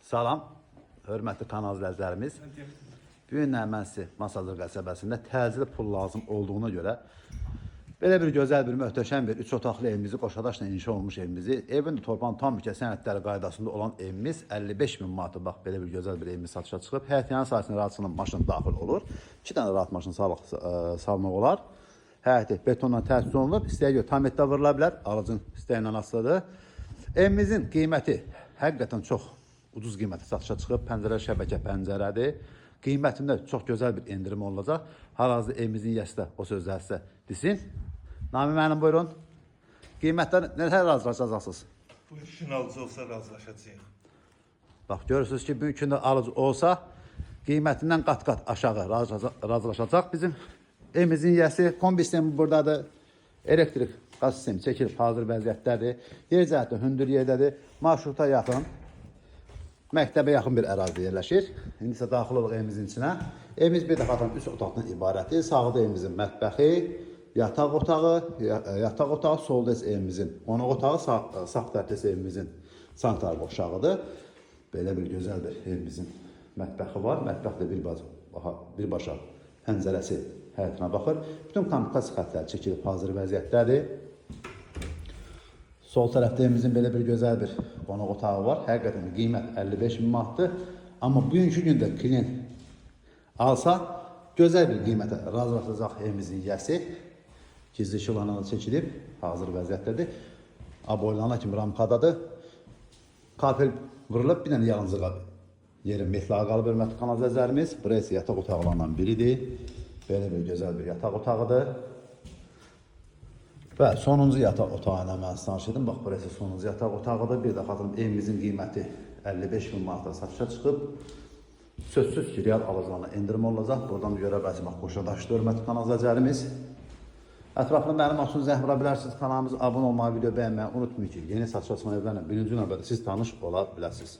Salam, hörmətli kanal izləyicilərimiz. Bu gün mən sizə Masazır qəsəbəsində təcili pul lazım olduğuna görə belə bir gözəl, bir möhtəşəm bir 3 otaqlı evimizi, qoşadaşla inşa olmuş evimizi, evin torpağın tam mülkiyyət sənədləri qaydasında olan evimiz 55 min manata, bax belə bir gözəl bir evimiz satışa çıxıb. Həyət yanı sahəsində rahatçının maşını daxil olur. 2 dənə rahat maşını salmaq olar. Həyəti betonla təsis olunub. İstəyə görə tam etdə vurula bilər. Alıcının istəyinlə asılıdır. Evimizin qiyməti həqiqətən çox ucuz qiymətə satışa çıxıb. Pəncərə şəbəkə pəncərədir. Qiymətində çox gözəl bir endirim olacaq. Hal-hazırda evimizin yiyəsi də o sözləri sizə desin. Nami mənim, buyurun. Qiymətlər nələr razılaşacaqsınız? Bu işin alıcı olsa razılaşacağıq. Bax, görürsünüz ki, mümkün də alıcı olsa qiymətindən qat-qat aşağı razılaşacaq. Bizim evimizin yiyəsi, kombi sistemi buradadır. Elektrik qaz sistemi çəkilib hazır vəziyyətdədir. Yer cəhətdə hündür yerdədir. Marşruta yaxın, məktəbə yaxın bir ərazidə yerləşir. İndi isə daxil olaq evimizin içinə. Evimiz bir dəfədən 3 otaqdan ibarətdir. Sağda evimizin mətbəxi, yataq otağı, solda isə evimizin qonaq otağı, sağ tərəfdə isə evimizin sanitar qovşağıdır. Belə bir gözəl bir evimizin mətbəxi var. Mətbəxdə birbaşa pəncərəsi həyətinə baxır. Bütün kommunikasiya xətləri çəkilib hazır vəziyyətdədir. Sol tərəfdə evimizin belə bir gözəl bir qonaq otağı var. Həqiqətən qiymət 55 min manatdır. Amma bugünkü gündə klient alsa gözəl bir qiymətə razılaşacaq evimizin yiyəsi. Gizli işıqlarına çəkilib hazır vəziyyətdədir. Aboylana kimi ramkadadır. Kapel vurulub, bir dənə yalnızca yerin metlağı qalıb, hörmətli kanal izləyicilərimiz. Burası isə yataq otaqlarından biridir. Belə bir gözəl bir yataq otağıdır. Və sonuncu yataq otağı ilə mən tanış edim. Bax, burası sonuncu yataq otağıdır. Bir də xatırım, evimizin qiyməti 55 min manata satışa çıxıb. Sözsüz ki, real alıcılarına endirim olacaq. Buradan da görə bəzi qoşadaşdır, hörmətli kanal izləyicilərimiz. Ətrafında mənim üçün zəng vura bilərsiniz. Kanalımıza abunə olmayı, video bəyənməyi unutmayın ki, yeni satışa çıxan evlərlə birinci növbədə siz tanış ola biləsiniz.